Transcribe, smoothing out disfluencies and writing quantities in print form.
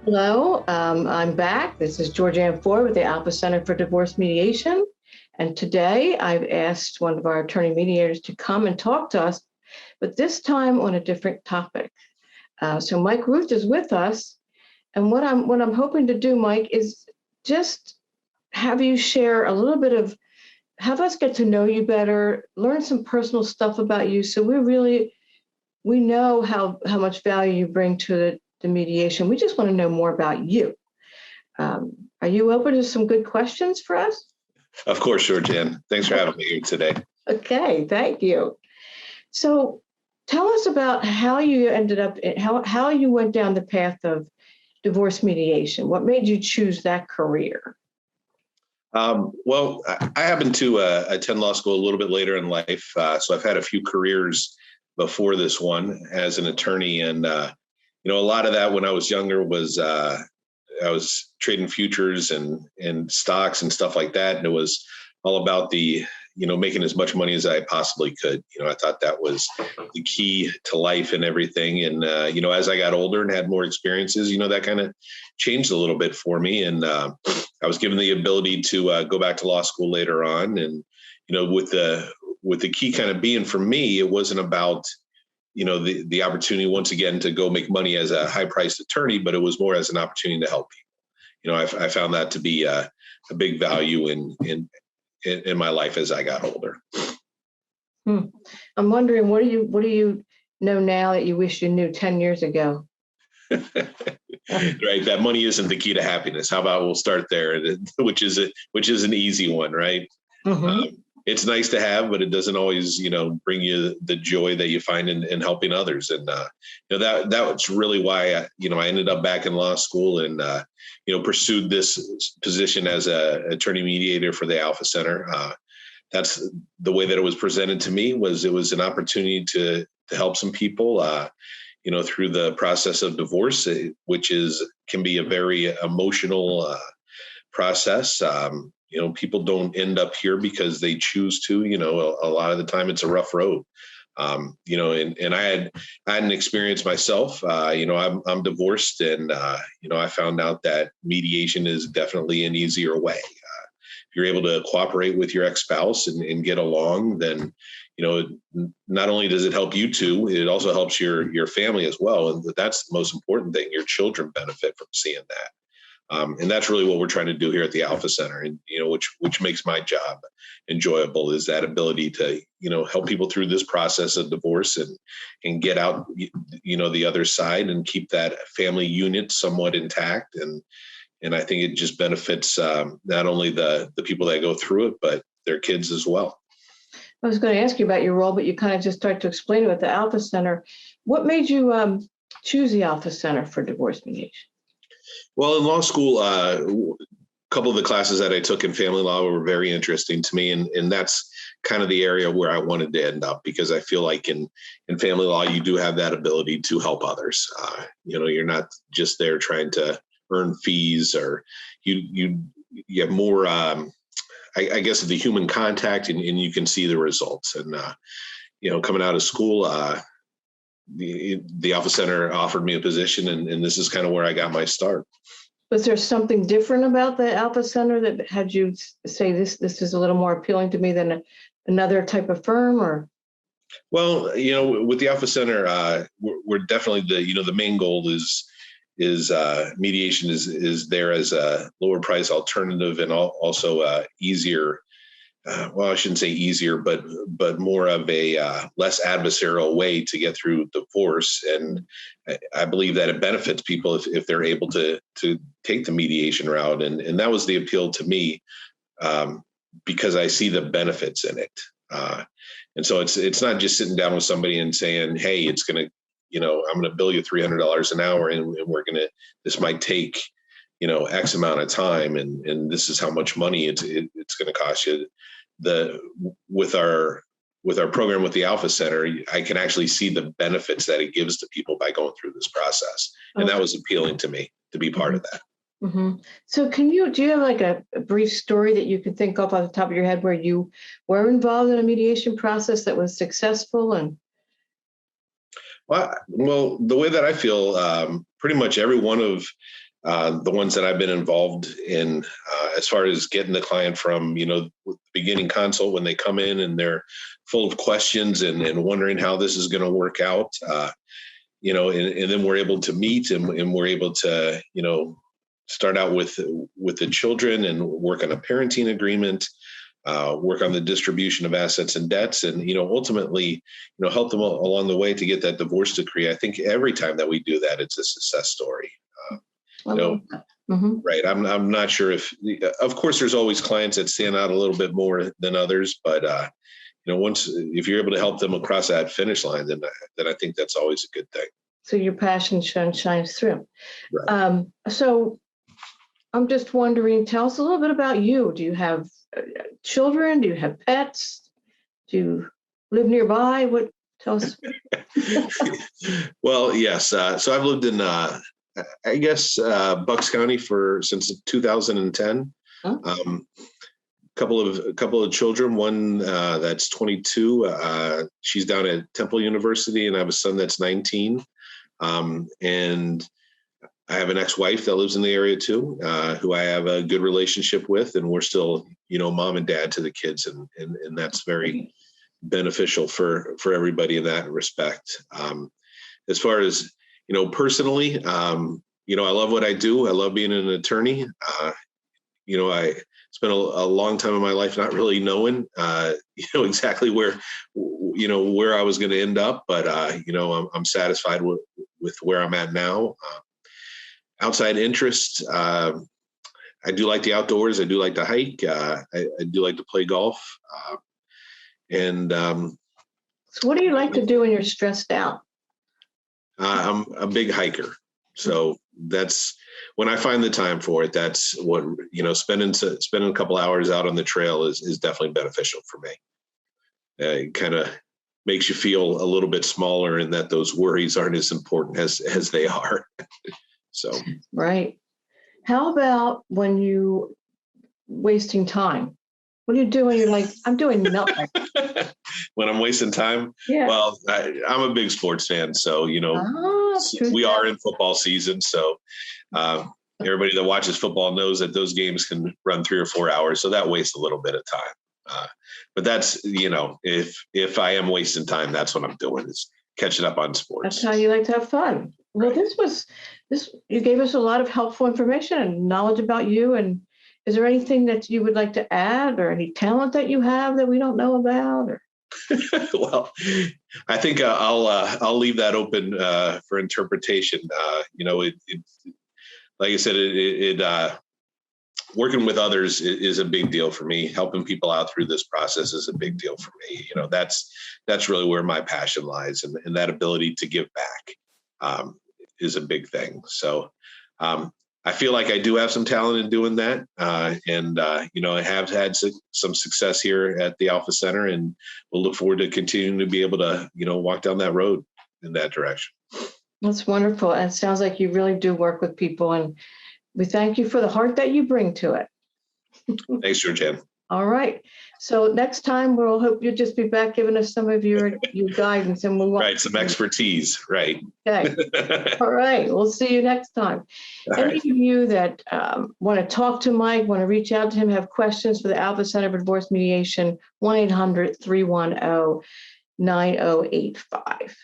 Hello, I'm back. This is Georgianne Ford with the Alpha Center for Divorce Mediation. And today I've asked one of our attorney mediators to come and talk to us, but this time on a different topic. So Mike Routh is with us. And what I'm hoping to do, Mike, is just have you share a little bit of, have us get to know you better, learn some personal stuff about you. So we know how much value you bring to the mediation. We just want to know more about you. Are you open to some good questions for us? Of course, Georgianne. Thanks for having me here today. Okay, thank you. So tell us about how you ended up, how you went down the path of divorce mediation. What made you choose that career? Well, I happened to attend law school a little bit later in life. So I've had a few careers before this one as an attorney. And, a lot of that when I was younger was I was trading futures and stocks and stuff like that. And it was all about making as much money as I possibly could. I thought that was the key to life and everything. And, as I got older and had more experiences, that kind of changed a little bit for me. And I was given the ability to go back to law school later on. And, with the key kind of being for me, it wasn't about the opportunity once again to go make money as a high priced attorney, but it was more as an opportunity to help people. I found that to be a big value in my life as I got older. I'm wondering, what do you know now that you wish you knew 10 years ago? Right. That money isn't the key to happiness. How about we'll start there, which is an easy one, right? Mm-hmm. It's nice to have, but it doesn't always, bring you the joy that you find in helping others. And, that was really why, I ended up back in law school and, pursued this position as a attorney-mediator for the Alpha Center. That's the way that it was presented to me. It was an opportunity to help some people, through the process of divorce, which can be a very emotional process. People don't end up here because they choose to. A lot of the time it's a rough road. And I had an experience myself. I'm divorced, and I found out that mediation is definitely an easier way. If you're able to cooperate with your ex-spouse and get along, then not only does it help you two, it also helps your family as well. And that's the most important thing. Your children benefit from seeing that. And that's really what we're trying to do here at the Alpha Center. And, which makes my job enjoyable, is that ability to, help people through this process of divorce and get out, the other side and keep that family unit somewhat intact. And I think it just benefits not only the people that go through it, but their kids as well. I was going to ask you about your role, but you kind of just started to explain it at the Alpha Center. What made you choose the Alpha Center for divorce mediation? Well, in law school, a couple of the classes that I took in family law were very interesting to me. And that's kind of the area where I wanted to end up, because I feel like in family law, you do have that ability to help others. You're not just there trying to earn fees, or you have more, I guess, the human contact, and you can see the results. And, coming out of school, the Alpha Center offered me a position, and this is kind of where I got my start. Was there something different about the Alpha Center that had you say this is a little more appealing to me than another type of firm? Or? Well, with the Alpha Center, we're definitely the main goal is mediation is there as a lower price alternative, and also easier. Well, I shouldn't say easier, but more of a less adversarial way to get through divorce. And I believe that it benefits people if they're able to take the mediation route. And that was the appeal to me, because I see the benefits in it. And so it's not just sitting down with somebody and saying, hey, it's going to, I'm going to bill you $300 an hour, and this might take, X amount of time, and this is how much money it's going to cost you. With our program with the Alpha Center, I can actually see the benefits that it gives to people by going through this process. And that was appealing to me to be part of that. Mm-hmm. So do you have like a brief story that you can think of off the top of your head where you were involved in a mediation process that was successful? And well, the way that I feel, pretty much every one of the ones that I've been involved in, as far as getting the client from, beginning consult when they come in and they're full of questions and wondering how this is going to work out, and then we're able to meet and we're able to, start out with the children and work on a parenting agreement, work on the distribution of assets and debts, and, ultimately, help them along the way to get that divorce decree. I think every time that we do that, it's a success story. Right. I'm not sure if, of course, there's always clients that stand out a little bit more than others, but, if you're able to help them across that finish line, then I think that's always a good thing. So your passion shines through. Right. So I'm just wondering, tell us a little bit about you. Do you have children? Do you have pets? Do you live nearby? Tell us. Well, yes. So I've lived in, Bucks County since 2010. Huh? Couple of children. One that's 22. She's down at Temple University, and I have a son that's 19. And I have an ex-wife that lives in the area too, who I have a good relationship with, and we're still, mom and dad to the kids, and that's very beneficial for everybody in that respect. As far as, personally, I love what I do. I love being an attorney. I spent a long time in my life not really knowing, exactly where I was going to end up, but I'm satisfied with where I'm at now. Outside interests, I do like the outdoors. I do like to hike. I do like to play golf. So what do you like to do when you're stressed out? I'm a big hiker. So that's when I find the time for it. That's what, spending a couple hours out on the trail is definitely beneficial for me. It kind of makes you feel a little bit smaller, and that those worries aren't as important as they are. So. Right. How about when you wasting time? What do you do when you're like, I'm doing nothing? When I'm wasting time? Yeah. Well, I'm a big sports fan. So, we are in football season. So everybody that watches football knows that those games can run 3 or 4 hours. So that wastes a little bit of time. But that's, if I am wasting time, that's what I'm doing, is catching up on sports. That's how you like to have fun. Well, right. You gave us a lot of helpful information and knowledge about you. And is there anything that you would like to add, or any talent that you have that we don't know about? Or? Well, I think I'll leave that open for interpretation. Like I said, working with others is a big deal for me. Helping people out through this process is a big deal for me. That's really where my passion lies, and that ability to give back is a big thing. So I feel like I do have some talent in doing that. I have had some success here at the Alpha Center, and we'll look forward to continuing to be able to, walk down that road in that direction. That's wonderful. And it sounds like you really do work with people, and we thank you for the heart that you bring to it. Thanks, Georgianne. All right. So next time we'll hope you'll just be back giving us some of your guidance, and we'll right, some expertise. Right. Okay. All right. We'll see you next time. Any of you that want to talk to Mike, want to reach out to him, have questions for the Alpha Center for Divorce Mediation, 1-800-310-9085.